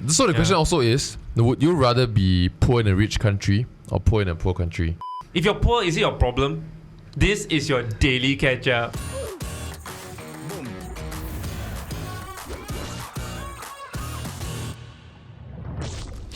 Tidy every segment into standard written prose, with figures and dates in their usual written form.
So the question also is, would you rather be poor in a rich country or poor in a poor country? If you're poor, is it your problem? This is your daily catch-up.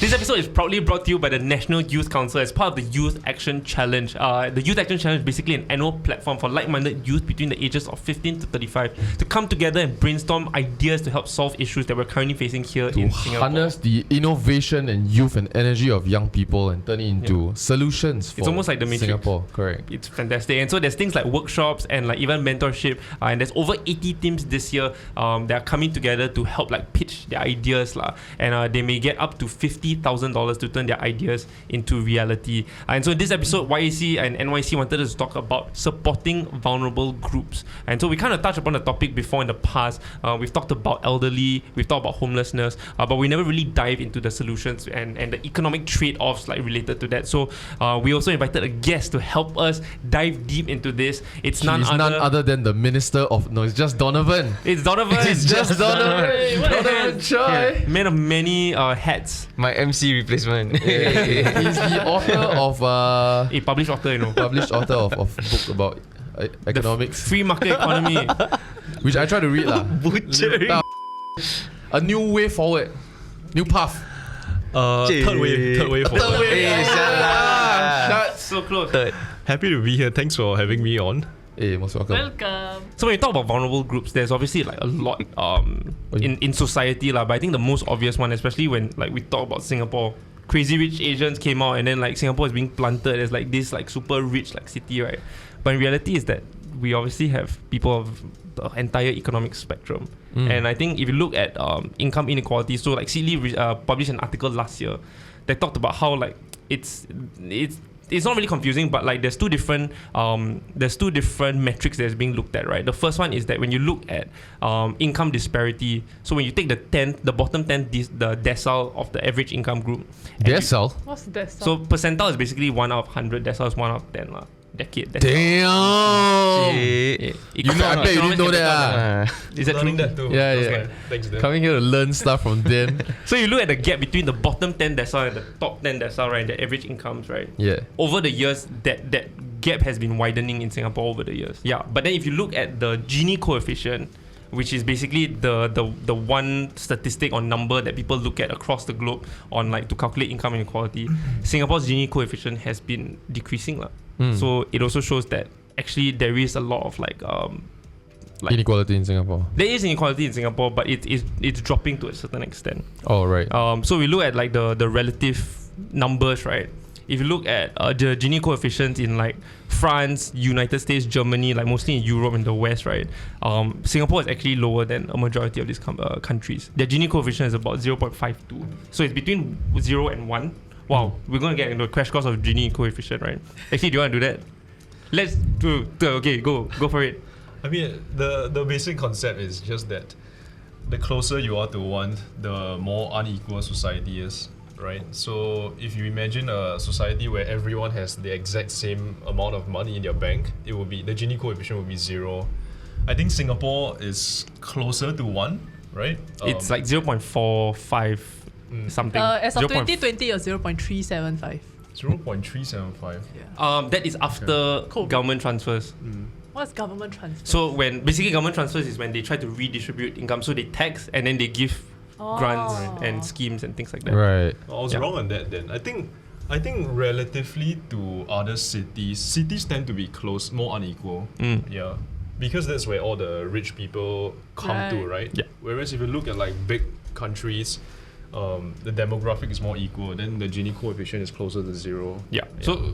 This episode is proudly brought to you by the National Youth Council as part of the Youth Action Challenge. The Youth Action Challenge is basically an annual platform for like-minded youth between the ages of 15 to 35 to come together and brainstorm ideas to help solve issues that we're currently facing here in Singapore. To harness the innovation and youth and energy of young people and turn it into solutions for it's almost like the Matrix. Singapore. Correct. It's fantastic. And so there's things like workshops and like even mentorship. And there's over 80 teams this year that are coming together to help like pitch their ideas. And they may get up to $50,000 to turn their ideas into reality. And so in this episode, YAC and NYC wanted us to talk about supporting vulnerable groups. And so we kind of touched upon the topic before in the past. We've talked about elderly, we've talked about homelessness, but we never really dive into the solutions and the economic trade-offs like related to that. So we also invited a guest to help us dive deep into this. It's none other than the Minister of... No, it's just Donovan. It's Donovan. It's just Donovan. Donovan Choi. Man of many hats. My MC replacement. He's the author of... A published author, Published author of book about economics. Free market economy. Which I try to read lah. Butchering. A new way forward. New path. Third way forward. Shut. So close. Third. Happy to be here. Thanks for having me on. Hey, most welcome. Welcome. So when you talk about vulnerable groups, there's obviously like a lot in society but I think the most obvious one, especially when like we talk about Singapore, Crazy Rich Asians came out and then like Singapore is being planted as like this like super rich like city, right? But in reality is that we obviously have people of the entire economic spectrum. And I think if you look at income inequality, so like Seedly published an article last year that talked about how like it's not really confusing, but like there's two different metrics that's being looked at, right? The first one is that when you look at income disparity, so when you take the bottom 10 the decile of the average income group. Decile? What's decile? So percentile is basically 1 out of 100, decile is 1 out of 10 lah. Decade. Damn! Yeah. I bet you didn't know that. Is that Learning true? that too. Yeah. Thanks, Dan. Coming here to learn stuff from Dan. So you look at the gap between the bottom 10 decile and the top 10 decile, right? The average incomes, right? Yeah. Over the years, that gap has been widening in Singapore over the years. Yeah, but then if you look at the Gini coefficient, which is basically the one statistic or number that people look at across the globe on like to calculate income inequality, Singapore's Gini coefficient has been decreasing. So it also shows that actually there is a lot of like inequality in Singapore. There is inequality in Singapore, but it's dropping to a certain extent. Oh, right. So we look at like the relative numbers, right? If you look at the Gini coefficients in like France, United States, Germany, like mostly in Europe and the West, right? Singapore is actually lower than a majority of these countries. Their Gini coefficient is about 0.52. So it's between 0 and 1. Wow, we're going to get into a crash course of Gini coefficient, right? Actually, do you want to do that? Let's do. Okay, go for it. I mean, the basic concept is just that the closer you are to one, the more unequal society is, right? So if you imagine a society where everyone has the exact same amount of money in their bank, it will be the Gini coefficient will be 0. I think Singapore is closer to 1, right? It's like 0.45 something. As of 2020, it was 0.375. 0.375. That is after government transfers. What's government transfer? So when basically government transfers is when they try to redistribute income. So they tax and then they give grants and schemes and things like that. Right. I was wrong on that then. I think relatively to other cities tend to be close, more unequal. Yeah. Because that's where all the rich people come to, right? Yeah. Whereas if you look at like big countries, the demographic is more equal, then the Gini coefficient is closer to 0. Yeah. So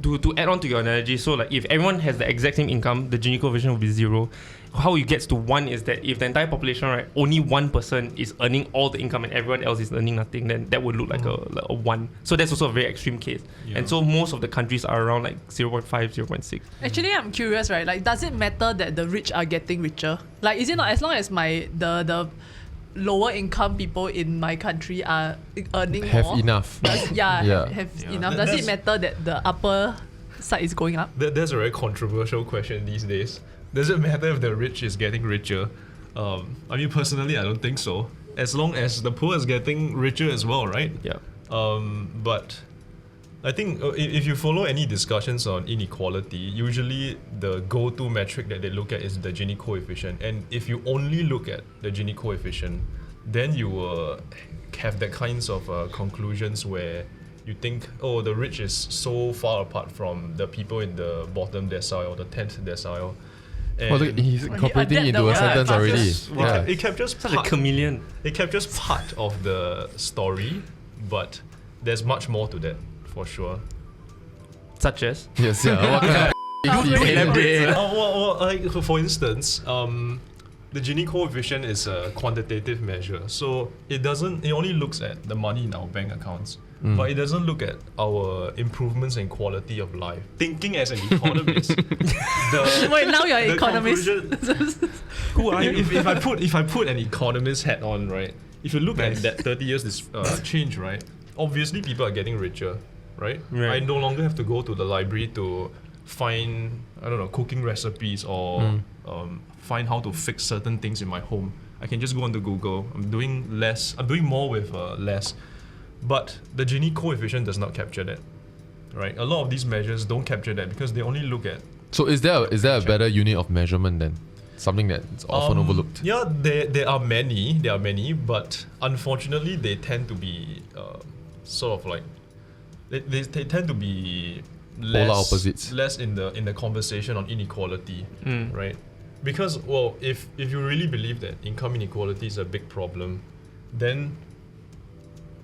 to add on to your analogy, so like if everyone has the exact same income, the Gini coefficient will be 0. How it gets to 1 is that if the entire population, right, only one person is earning all the income and everyone else is earning nothing, then that would look like a 1. So that's also a very extreme case. Yeah. And so most of the countries are around like 0.5, 0.6. Actually, I'm curious, right? Like, does it matter that the rich are getting richer? Like, is it not as long as the lower income people in my country are earning have more? Enough. Have enough. Does it matter that the upper side is going up? That's a very controversial question these days. Does it matter if the rich is getting richer? I mean, personally, I don't think so. as long as the poor is getting richer as well, right? Yeah. But I think if you follow any discussions on inequality, usually the go-to metric that they look at is the Gini coefficient. And if you only look at the Gini coefficient, then you will have that kinds of conclusions where you think, oh, the rich is so far apart from the people in the bottom decile or the 10th decile. And Oh, look, he's incorporating adapt the into a word. sentence already. Just- Yeah. it captures Such a part, chameleon. it captures part of the story, but there's much more to that for sure. Such as. Yes, yeah. What kind of Elaborate. Like for instance, the Gini coefficient is a quantitative measure, so it only looks at the money in our bank accounts, but it doesn't look at our improvements in quality of life. Thinking as an economist, Wait, now you're an the economist. conclusion- Who are you? if I put an economist hat on, right? If you look at that 30 years change, right? Obviously, people are getting richer, right? Right. I no longer have to go to the library to find, I don't know, cooking recipes or find how to fix certain things in my home. I can just go onto Google. I'm doing more with less. But the Gini coefficient does not capture that, right? A lot of these measures don't capture that because they only look at. So is there a better unit of measurement then? Something that's often overlooked. Yeah, there are many, but unfortunately they tend to be sort of like they tend to be Polar opposites. less in the conversation on inequality, Mm. right? Because if you really believe that income inequality is a big problem, then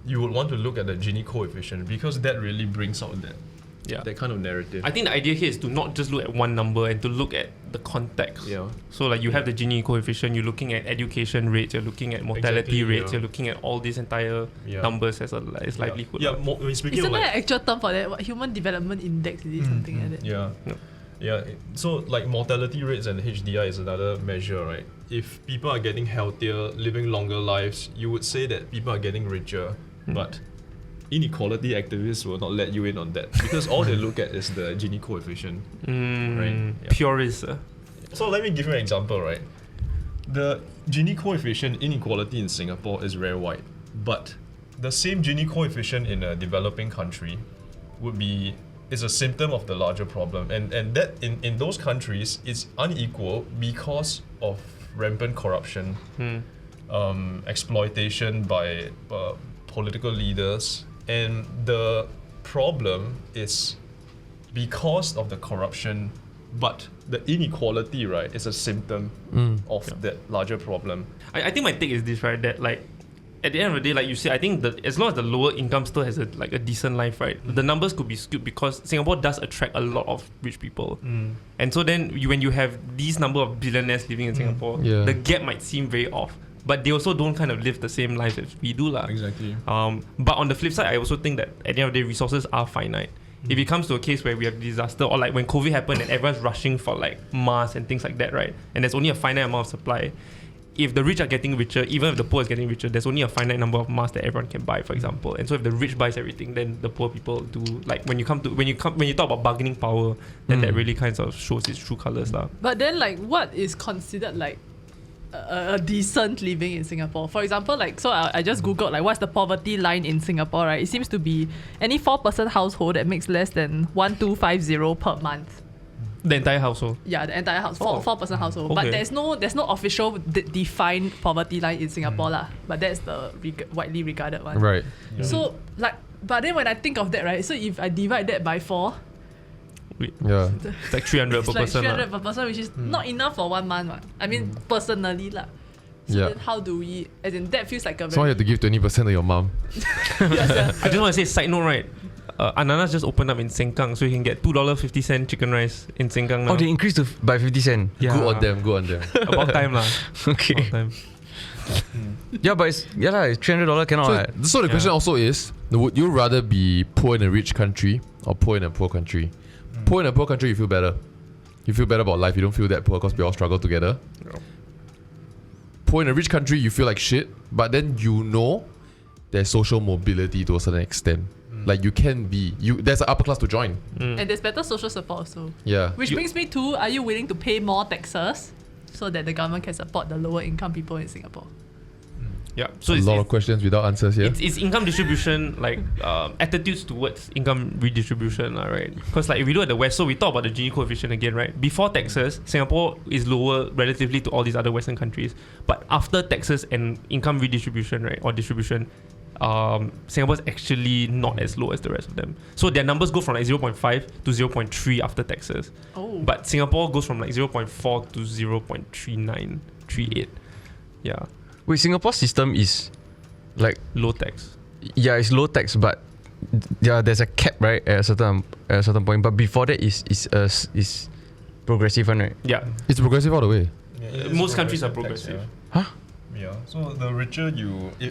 you would want to look at the Gini coefficient because that really brings out that kind of narrative. I think the idea here is to not just look at one number and to look at the context. Yeah. So like you have the Gini coefficient, you're looking at education rates, you're looking at mortality Exactly, rates, yeah. you're looking at all these entire numbers as livelihood. Yeah, speaking Isn't of there like an actual term for that? What, human development index? Is it something like that? Yeah. No. Yeah. So like mortality rates and HDI is another measure, right? If people are getting healthier, living longer lives, you would say that people are getting richer. But inequality activists will not let you in on that because all they look at is the Gini coefficient. Right, yeah. Purist. So let me give you an example, right? The Gini coefficient inequality in Singapore is very wide, but the same Gini coefficient in a developing country is a symptom of the larger problem, and that in those countries is unequal because of rampant corruption, exploitation by political leaders, and the problem is because of the corruption, but the inequality, right, is a symptom of that larger problem. I think my take is this, right? That like at the end of the day, like you said, I think that as long as the lower income still has a decent life, right, the numbers could be skewed because Singapore does attract a lot of rich people, and so then when you have these number of billionaires living in Singapore, Yeah. the gap might seem very off. But they also don't kind of live the same life as we do, lah. Exactly. But on the flip side, I also think that at the end of the day, resources are finite. If it comes to a case where we have disaster or like when COVID happened and everyone's rushing for like masks and things like that, right? And there's only a finite amount of supply. If the rich are getting richer, even if the poor is getting richer, there's only a finite number of masks that everyone can buy, for example. And so if the rich buys everything, then the poor people do. Like when you talk about bargaining power, then that really kind of shows its true colors, lah. But then, like, what is considered like a decent living in Singapore? For example, like, so I just googled like what's the poverty line in Singapore, right? It seems to be any 4-person household that makes less than 1,250 per month. The entire household. Yeah, the entire house, Oh. 4-person household. Okay. But there's no official defined poverty line in Singapore lah. But that's the widely regarded one. Right. So like, but then when I think of that, right? So if I divide that by 4, Yeah. It's like 300 it's per like person, 300 lah. per person, which is not enough for 1 month. I mean, personally lah. So Yeah. then how do we? As in, that feels like a So you very. have to give 20% to your mom. I just want to say, side note, right? Ananas just opened up in Sengkang, so you can get $2.50 chicken rice in Sengkang now. Oh, they increased by 50 cent. Yeah. Good on them, good on them. About time lah. Okay. About time. Yeah, but it's $300 cannot. So, right? so the question also is, would you rather be poor in a rich country or poor in a poor country? Poor in a poor country, you feel better. You feel better about life. You don't feel that poor because we all struggle together. No. Poor in a rich country, you feel like shit, but then you know there's social mobility to a certain extent. Like you can be, there's an upper class to join. And there's better social support also. Yeah. Which brings me to, are you willing to pay more taxes so that the government can support the lower income people in Singapore? Yeah. So a lot of questions without answers here. it's income distribution, like attitudes towards income redistribution, right? Because like if we look at the West, so we talk about the Gini coefficient again, right? Before taxes, Singapore is lower relatively to all these other Western countries. But after taxes and income redistribution, right, or distribution, Singapore is actually not as low as the rest of them. So their numbers go from like 0.5 to 0.3 after taxes. Oh. But Singapore goes from like 0.4 to 0.3938. Yeah. Wait, Singapore's system is like, Low tax. yeah, it's low tax, but yeah, there's a cap, right, at a certain point. But before that is progressive one, right? Yeah. It's progressive all the way. Most countries are progressive progressive. Huh? Yeah. So the richer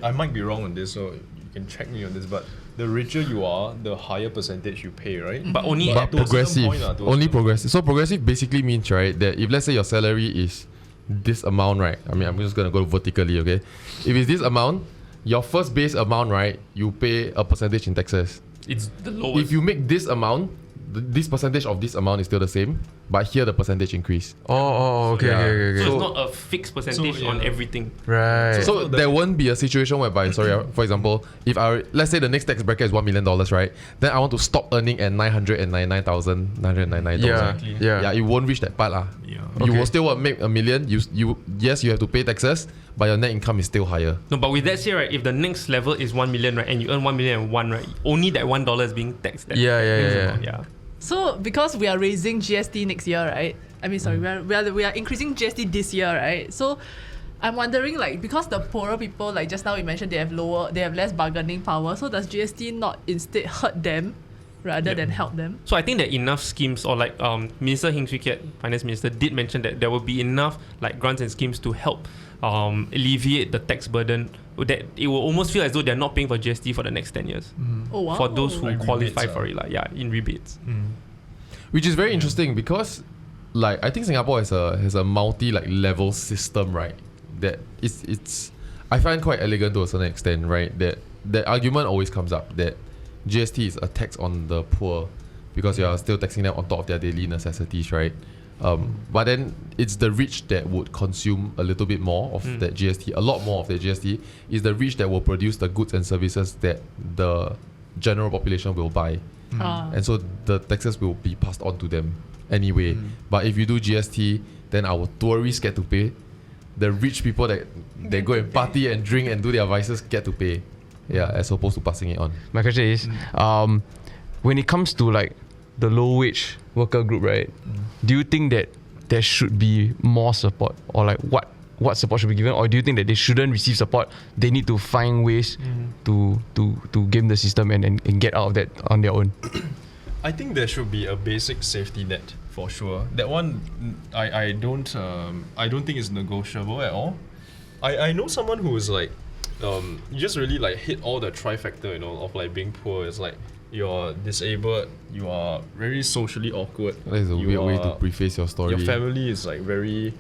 I might be wrong on this, so you can check me on this, but the richer you are, the higher percentage you pay, right? But only But at to a certain progressive, point, to a only certain progressive. So progressive basically means, right, that if let's say your salary is this amount, right? I mean, I'm just gonna go vertically, okay? If it's this amount, your first base amount, right, you pay a percentage in taxes. it's the lowest. If you make this amount, this percentage of this amount is still the same, but here the percentage increase. Okay, Yeah. okay. so So- it's not a fixed percentage So, on yeah. everything. Right. So there won't be a situation whereby, for example, if let's say the next tax bracket is $1 million, right? Then I want to stop earning at $999,999. yeah, Exactly. yeah. It won't reach that part lah. Yeah. You Okay. will still make $1 million. You have to pay taxes, but your net income is still higher. No, but with that said, right, if the next level is 1 million, right, and you earn 1,000,001, right, only that $1 is being taxed. That Yeah, yeah, next yeah, amount, yeah. So because we are raising GST next year, right? I mean, sorry, we are increasing GST this year, right? So I'm wondering, like, because the poorer people, like just now we mentioned, they have less bargaining power. So does GST not instead hurt them rather than help them? So I think that enough schemes, or like Minister Heng Swee Keat, Finance Minister, did mention that there will be enough like grants and schemes to help alleviate the tax burden. That it will almost feel as though they're not paying for GST for the next 10 years. Oh wow! For those who Like qualify rebates, for it, like, yeah, in rebates. Which is very interesting because, like, I think Singapore has a multi level system, right? That it's I find quite elegant to a certain extent, right? That argument always comes up that GST is a tax on the poor because you are still taxing them on top of their daily necessities, right? But then it's the rich that would consume a little bit more of that GST. A lot more of the GST is the rich that will produce the goods and services that the general population will buy. And so the taxes will be passed on to them anyway. But if you do GST, then our tourists get to pay. The rich people that they go and party and drink and do their vices get to pay. Yeah, as opposed to passing it on. My question is, when it comes to like the low wage worker group, right? Do you think that there should be more support, or like what support should be given, or do you think that they shouldn't receive support? They need to find ways to game the system and get out of that on their own. I think there should be a basic safety net for sure. That one, I don't think it's negotiable at all. I know someone who is like, you just really like hit all the trifecta, of like being poor. It's like you're disabled, you are very socially awkward. That is a weird way to preface your story. Your family is like very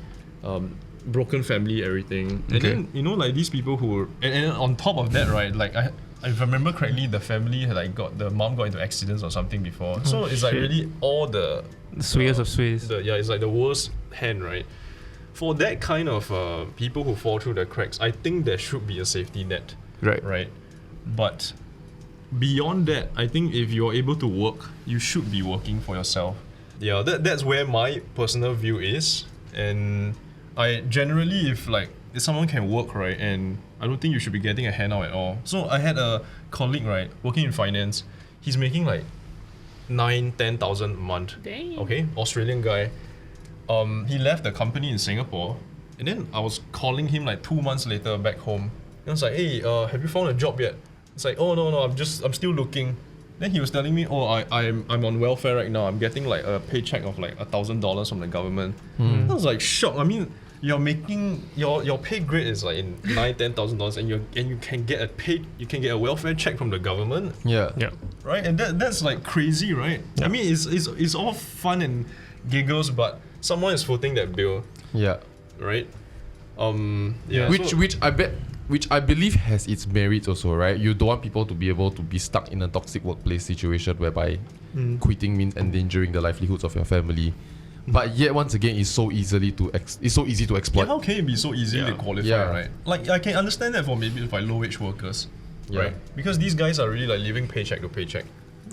broken family, everything. And Okay. then, like these people who, and on top of that, right, like if I remember correctly, the family had like the mom got into accidents or something before. So it's like shit. really all the Swayers of sways. it's like the worst hand, right? For that kind of people who fall through the cracks, I think there should be a safety net, right? But beyond that, I think if you're able to work, you should be working for yourself. Yeah, that's where my personal view is. And I generally, if someone can work, right, and I don't think you should be getting a handout at all. So I had a colleague, right, working in finance. He's making like 9,000-10,000 a month. Dang. Okay, Australian guy. He left the company in Singapore, and then I was calling him like 2 months later back home. And I was like, hey, have you found a job yet? It's like, oh no, I'm still looking. Then he was telling me, oh, I'm on welfare right now. I'm getting like a paycheck of like $1,000 from the government. I was like shocked. I mean, you're making your pay grade is like in $9,000-10,000, and you can get a welfare check from the government, Yeah. right? And that's like crazy, right? I mean, it's all fun and giggles, but someone is footing that bill, Yeah. right? Yeah. Which I believe has its merits also, right? You don't want people to be able to be stuck in a toxic workplace situation whereby quitting means endangering the livelihoods of your family. but yet once again it's so easy to Yeah, exploit. how can it be so easy to qualify, Yeah. right? Like I can understand that for maybe like low-wage workers, Yeah. right? Because these guys are really like living paycheck to paycheck.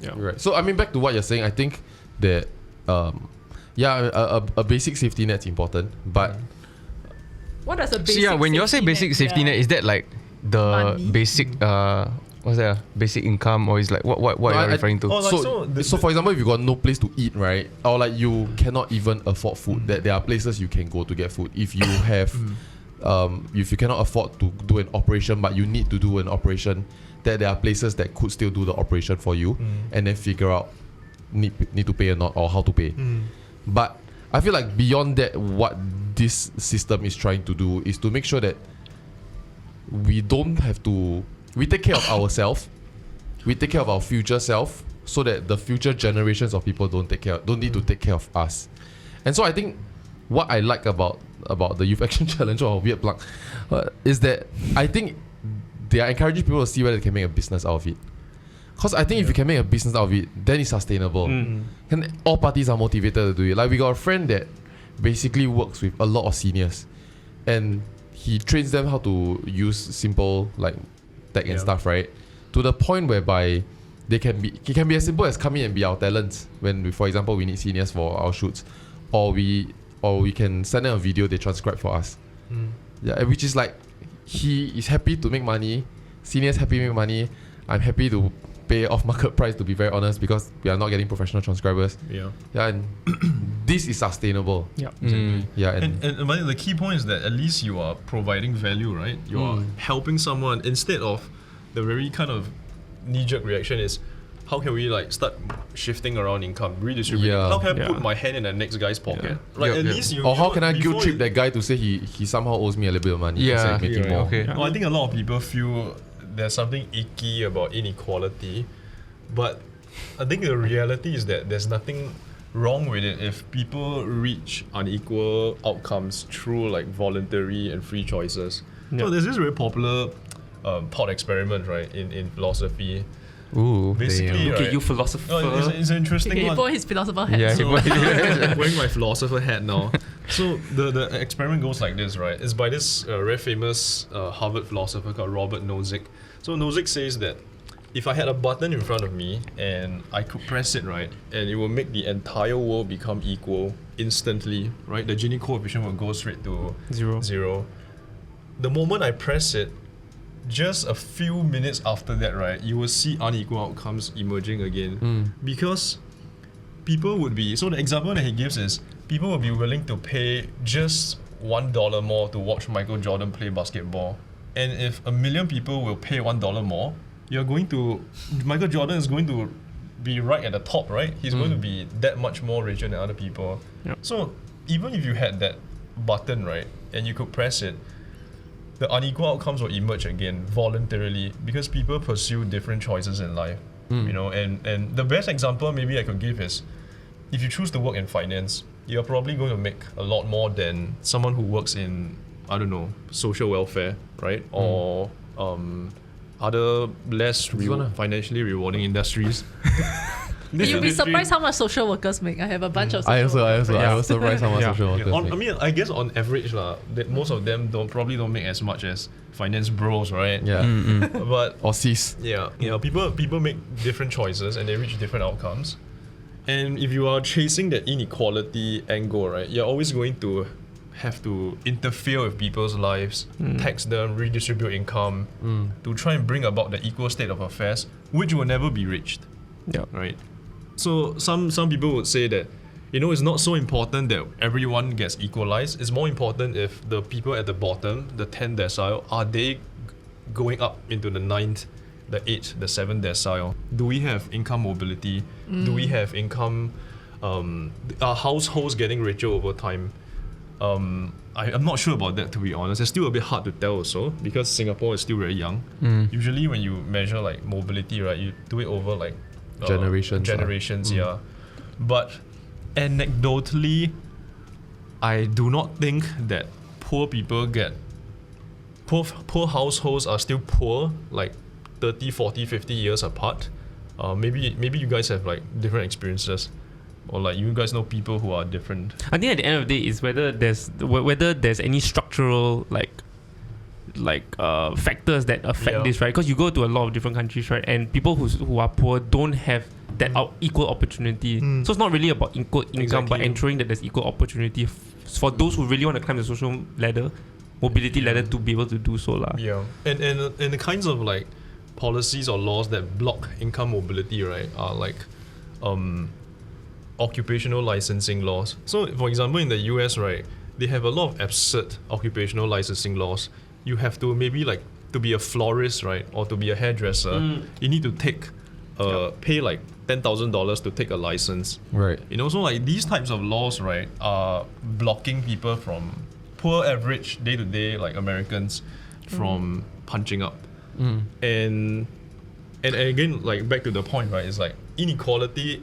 Yeah. Right. So I mean, back to what you're saying, I think that a basic safety net's important, but What does a So basic yeah, when you say basic safety net, is that like the Money. basic what's that? Basic income, or is like what No, are you I- referring to? Oh, like, so so for example, if you got no place to eat, right, or like you cannot even afford food, that there are places you can go to get food. If you have, if you cannot afford to do an operation, but you need to do an operation, that there are places that could still do the operation for you, and then figure out need to pay or not, or how to pay. But I feel like beyond that, what this system is trying to do is to make sure that we take care of ourselves, we take care of our future self, so that the future generations of people don't need to take care of us. And so I think what I like about the Youth Action Challenge, or weird plug, is that I think they are encouraging people to see whether they can make a business out of it. Because I think if you can make a business out of it, then it's sustainable. And all parties are motivated to do it. Like we got a friend that basically works with a lot of seniors, and he trains them how to use simple like tech and stuff, right? To the point whereby it can be as simple as come in and be our talents when for example we need seniors for our shoots, or we can send them a video they transcribe for us. Yeah, which is like he is happy to make money, seniors happy to make money. I'm happy to pay off market price, to be very honest, because we are not getting professional transcribers. yeah. And this is sustainable. Yeah. Yeah, And but the key point is that at least you are providing value, right? You are helping someone, instead of the very kind of knee-jerk reaction is, how can we like start shifting around income, redistributing? Yeah. How can I Yeah. put my hand in the next guy's pocket? Right? Yep, At yep. least you. Or how you can I before guilt trip you- that guy to say he somehow owes me a little bit of money? Yeah. instead of making Yeah, more. okay. Well, I think a lot of people feel there's something icky about inequality, but I think the reality is that there's nothing wrong with it if people reach unequal outcomes through like voluntary and free choices. Yeah. So there's this very popular thought experiment, right, in philosophy. Ooh, Basically, damn. Look right, at you, philosopher. it's an interesting Okay, he one. put his philosopher hat. Yeah, so- I'm wearing my philosopher hat now. So the experiment goes like this, right? It's by this very famous Harvard philosopher called Robert Nozick. So Nozick says that if I had a button in front of me and I could press it, right, and it will make the entire world become equal instantly, right? The Gini coefficient will go straight to zero. The moment I press it, just a few minutes after that, right, you will see unequal outcomes emerging again. Because people would be, so the example that he gives is, people will be willing to pay just $1 more to watch Michael Jordan play basketball. And if 1 million people will pay $1 more, Michael Jordan is going to be right at the top, right? He's going to be that much more richer than other people. Yep. So even if you had that button, right, and you could press it, the unequal outcomes will emerge again voluntarily because people pursue different choices in life. You know, and the best example maybe I could give is, if you choose to work in finance, you're probably going to make a lot more than someone who works in, I don't know, social welfare, right? Or other less financially rewarding industries. You'll be surprised how much social workers make. I have a bunch of social I was workers. surprised how much Yeah. social workers make. I mean, I guess on average, that most of them probably don't make as much as finance bros, right? Yeah. But Or cease. yeah, people make different choices and they reach different outcomes. And if you are chasing that inequality angle, right, you're always going to have to interfere with people's lives, tax them, redistribute income, to try and bring about the equal state of affairs, which will never be reached. Yeah. Right. So some people would say that, it's not so important that everyone gets equalized. It's more important if the people at the bottom, the 10th decile, are they going up into the 9th, the 8th, the 7th decile? Do we have income mobility? Do we have income? Are households getting richer over time? I'm not sure about that, to be honest. It's still a bit hard to tell also because Singapore is still very young. Usually when you measure like mobility, right, you do it over like Generations, yeah. But anecdotally, I do not think that poor households are still poor like 30, 40, 50 years apart. Maybe you guys have like different experiences. or like you guys know people who are different? I think at the end of the day is whether there's any structural factors that affect this, right? Because you go to a lot of different countries, right, and people who are poor don't have that equal opportunity. So it's not really about equal income, but ensuring that there's equal opportunity for those who really want to climb the social ladder, mobility ladder, to be able to do so, lah. Yeah, and the kinds of like policies or laws that block income mobility, right, are like occupational licensing laws. So, for example, in the US, right, they have a lot of absurd occupational licensing laws. You have to maybe like to be a florist, right, or to be a hairdresser, you need to take pay like $10,000 to take a license. Right. You know, so like these types of laws, right, are blocking people from poor average day-to-day like Americans from punching up. And again, like back to the point, right, it's like inequality.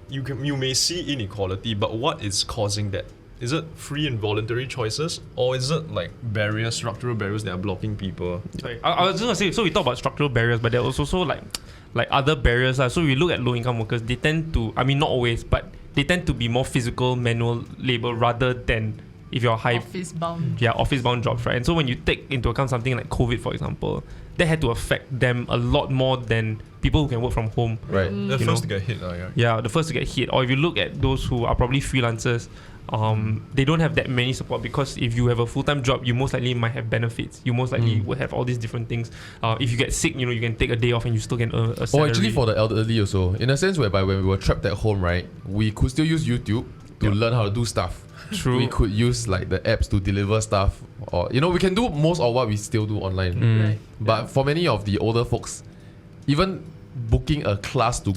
You may see inequality, but what is causing that? Is it free and voluntary choices, or is it like barriers, structural barriers that are blocking people? Sorry, I was just gonna say. So we talk about structural barriers, but there are also like other barriers. So we look at low-income workers. They tend to, I mean, not always, but they tend to be more physical, manual labor rather than if you're office bound. Yeah, office bound jobs, right? And so when you take into account something like COVID, for example, that had to affect them a lot more than people who can work from home. Right. The first to get hit, yeah. Yeah, the first to get hit. Or if you look at those who are probably freelancers, they don't have that many support, because if you have a full-time job, you most likely might have benefits. You most likely would have all these different things. If you get sick, you know, you can take a day off and you still get a salary. Or actually for the elderly also, in a sense whereby when we were trapped at home, right, we could still use YouTube to learn how to do stuff. True. We could use like the apps to deliver stuff, or you know, we can do most of what we still do online. Right. But for many of the older folks, even booking a class to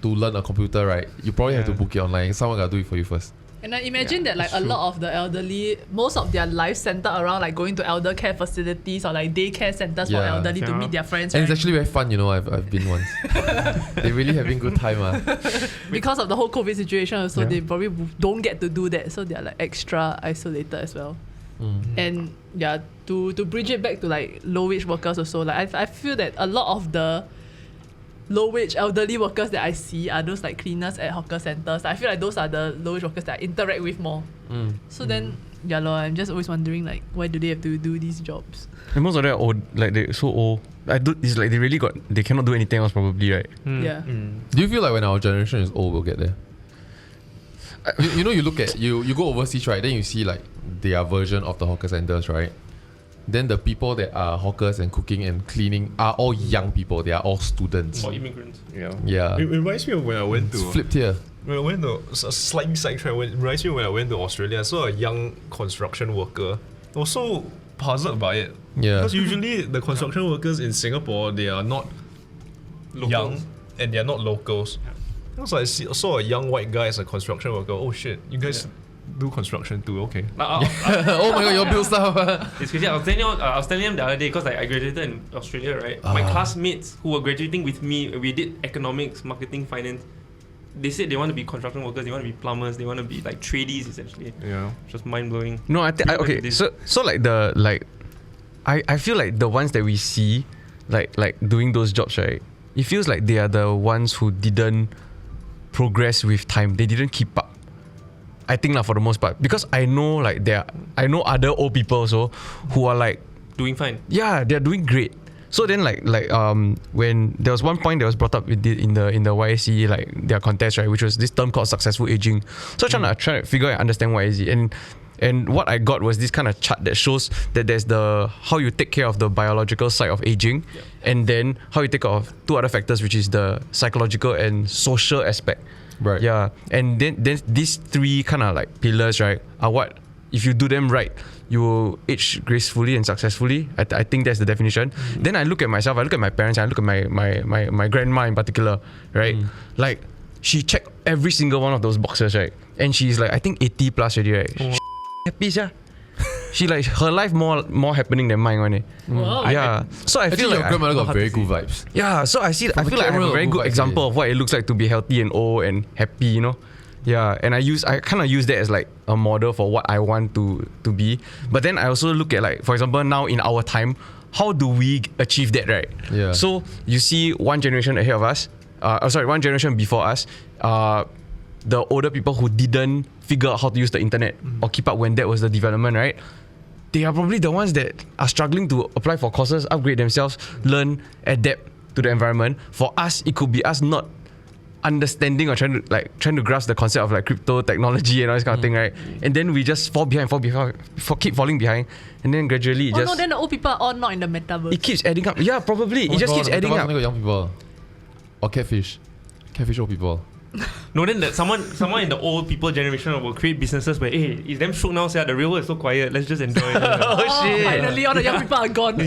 learn a computer, right, you probably have to book it online. Someone gotta do it for you first. And I imagine that like a lot of the elderly, most of their lives center around like going to elder care facilities or like daycare centers for elderly to meet their friends. And right? it's actually very fun, you know. I've been once. They really having good time. Because of the whole COVID situation also, they probably don't get to do that, so they're like extra isolated as well. And yeah, to bridge it back to like low wage workers also, like I feel that a lot of the low wage elderly workers that I see are those like cleaners at hawker centers. I feel like those are the low wage workers that I interact with more. So then yeah lor, I'm just always wondering like why do they have to do these jobs? And most of them are old, like they're so old. It's like they cannot do anything else probably, right? Yeah. Do you feel like when our generation is old, we'll get there? You know, you look at you go overseas, right? Then you see like their version of the hawker centers, right? Then the people that are hawkers and cooking and cleaning are all young people. They are all students. Or immigrants. Yeah. It reminds me of when I went to... It's flipped here. When I went to... Slightly sidetrack. It reminds me when I went to Australia. I saw a young construction worker. I was so puzzled by it. Yeah. Because usually the construction workers in Singapore, they are not young and they are not locals. So I saw a young white guy as a construction worker. Oh shit, you guys do construction too, okay. Oh my god, you build stuff. It's crazy. I was telling them the other day, because I graduated in Australia, right? My classmates who were graduating with me, we did economics, marketing, finance. They said they want to be construction workers, they want to be plumbers, they want to be like tradies essentially. Yeah. Just mind blowing. No, okay. So like I feel like the ones that we see like doing those jobs, right? It feels like they are the ones who didn't progress with time. They didn't keep up. I think for the most part, because I know other old people also who are like doing fine. Yeah, they're doing great. So then when there was one point that was brought up in the YSC, like their contest, right, which was this term called successful aging. So I'm trying to figure out and understand what is it, and what I got was this kind of chart that shows that there's the how you take care of the biological side of aging, and then how you take care of two other factors, which is the psychological and social aspect. Right. Yeah. And then these three kind of like pillars, right, are what, if you do them right, you will age gracefully and successfully. I think that's the definition. Then I look at myself, I look at my parents, I look at my grandma in particular, right? Like she checked every single one of those boxes, right? And she's like, I think 80 plus already, right? Happy, yeah. She like her life more happening than mine, right? Wow. Yeah. So I feel Actually, like your grandmother got very good vibes. yeah, so I feel like I have a very good example of what it looks like to be healthy and old and happy, you know. Yeah, and I kind of use that as like a model for what I want to be. But then I also look at like, for example, now in our time, how do we achieve that, right? Yeah. So you see one generation ahead of us, one generation before us, the older people who didn't figure out how to use the internet or keep up when that was the development, right? They are probably the ones that are struggling to apply for courses, upgrade themselves, learn, adapt to the environment. For us, it could be us not understanding or trying to grasp the concept of like crypto technology and all this kind of thing, right? And then we just keep falling behind, and then gradually it then the old people are all not in the metaverse. it keeps adding up. Yeah, probably it just keeps adding up. Only got young people or catfish old people. No, then that someone in the old people generation will create businesses where, hey, it's them shook now, say the real world is so quiet, let's just enjoy it. Oh shit! Finally, all the young people are gone.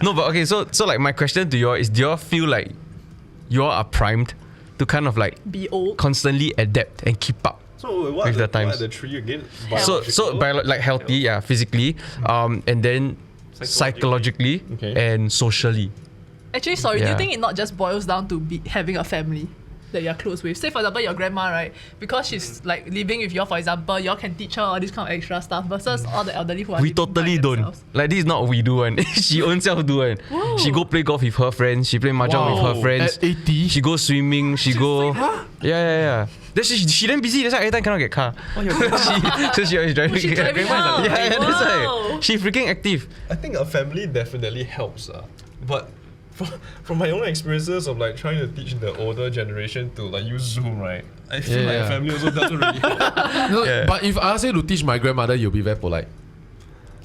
No, but okay, so like my question to you all is, do you all feel like you all are primed to kind of like Be old. constantly adapt and keep up? So what With are the times. what are the three again? So like healthy, yeah, physically, and then psychologically Okay. and socially. Actually, sorry, do Yeah. you think it not just boils down to having a family that you're close with? Say, for example, your grandma, right? Because she's like living with you, for example, you all can teach her all this kind of extra stuff versus all the elderly who are We living by totally don't. themselves. Like this is not what we do one. She own self do one. Whoa. She go play golf with her friends. She play mahjong with her Wow. friends. At 80? She go swimming. She go. Yeah. Then she damn busy. That's why every time cannot get car. So she always driving. She driving out. Yeah, that's why. Wow. She freaking active. I think a family definitely helps, but from my own experiences of like trying to teach the older generation to like use Zoom, right? I feel like Yeah. a family also doesn't really help. No, Yeah. But if I ask you to teach my grandmother, you'll be very polite.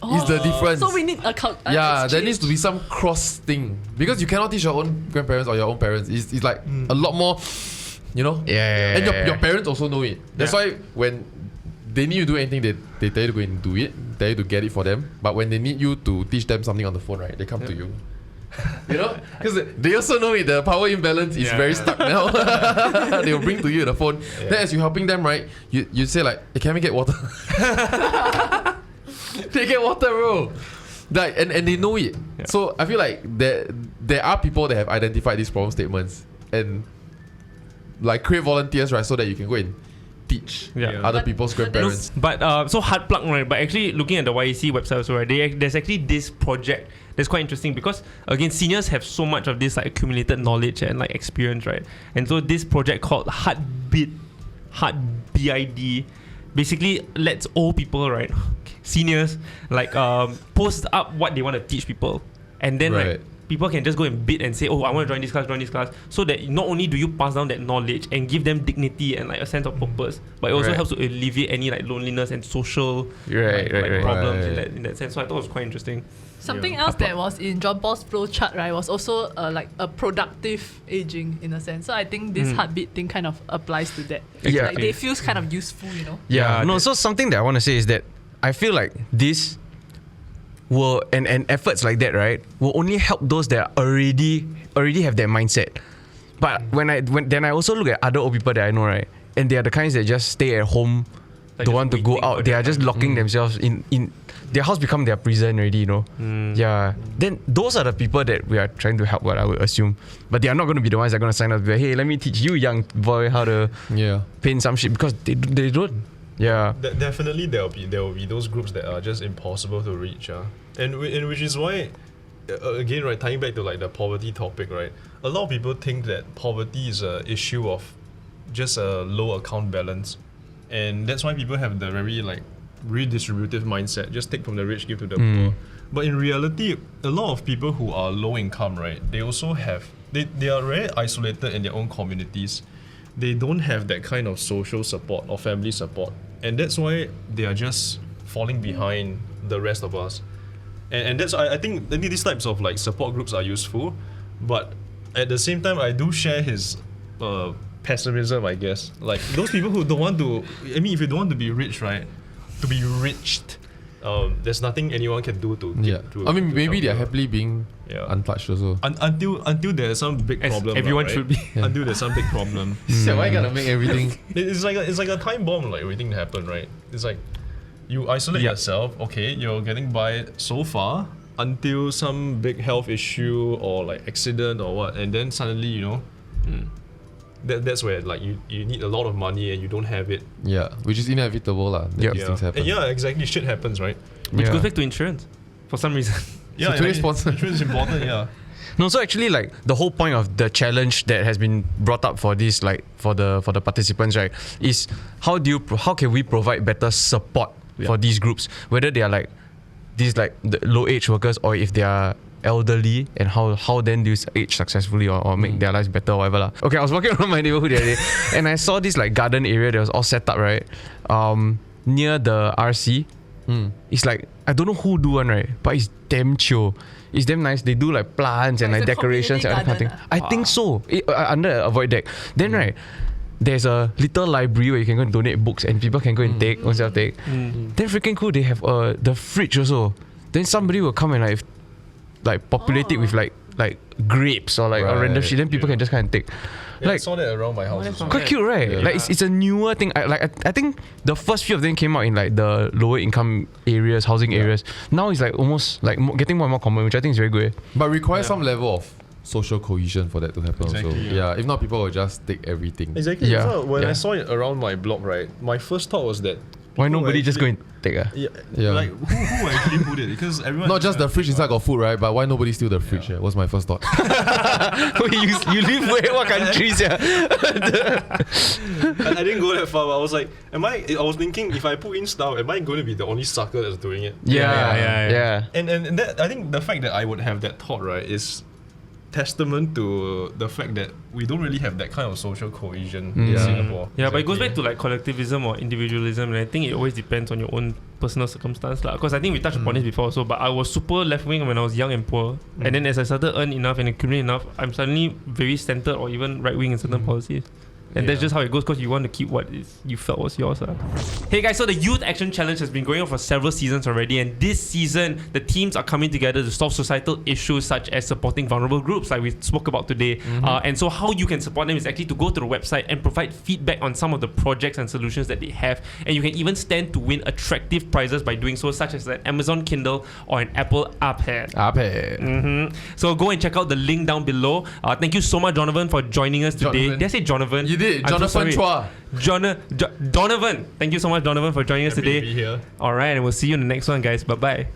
It's the difference. So we need a Yeah, there needs to be some cross thing because you cannot teach your own grandparents or your own parents. It's like a lot more, you know. Yeah. And your parents also know it. That's why when they need you to do anything, they tell you to go and do it. Tell you to get it for them. But when they need you to teach them something on the phone, right, they come to you. You know, because they also know it. The power imbalance is very stuck now. They will bring to you the phone. Then as you're helping them, right, you say like, hey, can we get water? They get water, bro. Like, and they know it. Yeah. So I feel like there are people that have identified these problem statements and like create volunteers, right, so that you can go and teach Yeah. other But- people's but grandparents. But so hard plug, right? But actually, looking at the YEC website also, right? There's actually this project that's quite interesting because again, seniors have so much of this like accumulated knowledge and like experience, right? And so this project called Heartbid, basically lets old people, right, seniors, like post up what they want to teach people, and then Right. like people can just go and bid and say, oh, I want to join this class, so that not only do you pass down that knowledge and give them dignity and like a sense of purpose, but it also Right. helps to alleviate any like loneliness and social Right. problems Right. in that sense. So I thought it was quite interesting. Something else that was in John Paul's flow chart, right, was also like a productive aging in a sense. So I think this heartbeat thing kind of applies to that. Yeah. Like, they feels kind of useful, you know. Yeah. Yeah, No. that- So something that I want to say is that I feel like this will and efforts like that, right, will only help those that already have that mindset. But when I also look at other old people that I know, right, and they are the kinds that just stay at home, Like don't just want to go waiting for out. They their are just time. locking themselves in their house, become their prison already, you know. Yeah. Then those are the people that we are trying to help, what I would assume. But they are not going to be the ones that are going to sign up and be like, hey, let me teach you, young boy, how to Yeah. paint some shit, because they don't. Yeah. Definitely there will be those groups that are just impossible to reach, and which is why again, right, tying back to like the poverty topic, right, a lot of people think that poverty is a issue of just a low account balance, and that's why people have the very like redistributive mindset, just take from the rich, give to the poor. But in reality, a lot of people who are low income, right, they also have they are very isolated in their own communities. They don't have that kind of social support or family support, and that's why they are just falling behind the rest of us. And that's I think these types of like support groups are useful, but at the same time I do share his pessimism, I guess. Like those people who don't want to, I mean, if you don't want to be rich, right, to be riched, there's nothing anyone can do to Yeah. to I mean, to maybe help they're you. happily being Yeah. untouched also. Until there's some big As problem, everyone right? should be. Yeah. Until there's some big problem. So why gotta make everything? It's like a time bomb, like waiting to happen, right? It's like you isolate Yeah. yourself, okay, you're getting by so far until some big health issue or like accident or what, and then suddenly, you know, that's where like you need a lot of money and you don't have it. Yeah, which is inevitable lah. That Yep. these things happen. And yeah, exactly. Shit happens, right? Which Yeah. goes back to insurance for some reason. Yeah, today's sponsor. insurance is important. Yeah. No, so actually, like the whole point of the challenge that has been brought up for this, like for the participants, right, is how can we provide better support for these groups, whether they are like these like the low age workers or if they are elderly, and how then do you age successfully or make their lives better or whatever lah. Okay, I was walking around my neighborhood the other day and I saw this like garden area that was all set up, right, near the RC. It's like, I don't know who do one, right, but it's damn chill. It's damn nice. They do like plants and like decorations and that kind of thing. I think so. Under a void deck. Then right, there's a little library where you can go and donate books and people can go and take, oneself take. Then freaking cool. They have the fridge also. Then somebody will come and like populate it with like grapes or like or random shit. Then people can just kind of take. Yeah, like, I saw that around my house. Quite cute, right? Yeah. Like it's a newer thing. I think the first few of them came out in like the lower income areas, housing areas. Now it's like almost like getting more and more common, which I think is very good. But requires some level of social cohesion for that to happen. Exactly, also. yeah. If not, people will just take everything. Exactly. Yeah. So when Yeah. I saw it around my block, right, my first thought was that Why people nobody just go actually- and take Yeah. Like who actually put it? Because everyone Not just the fridge inside got food, right? But why nobody steal the fridge? Yeah. Was my first thought. you live where? What countries? Yeah. I didn't go that far, but I was like, I was thinking, if I put in stuff, am I going to be the only sucker that's doing it? Yeah. And that, I think the fact that I would have that thought, right, is testament to the fact that we don't really have that kind of social cohesion in Singapore. Yeah, but it goes back to like collectivism or individualism, and I think it always depends on your own personal circumstance. Because I think we touched upon this before also, but I was super left-wing when I was young and poor. And then as I started to earn enough and accumulate enough, I'm suddenly very centered or even right-wing in certain policies. And that's just how it goes, because you want to keep what you felt was yours. Hey guys, so the Youth Action Challenge has been going on for several seasons already, and this season the teams are coming together to solve societal issues such as supporting vulnerable groups like we spoke about today. And so how you can support them is actually to go to the website and provide feedback on some of the projects and solutions that they have, and you can even stand to win attractive prizes by doing so, such as an Amazon Kindle or an Apple iPad. So go and check out the link down below. Thank you so much, Donovan, for joining us today. Jonathan. Did I say Donovan? You did. I'm so Jonathan sorry. Chua. Donovan. Thank you so much, Donovan, for joining us Happy to today. be here. All right, and we'll see you in the next one, guys. Bye-bye.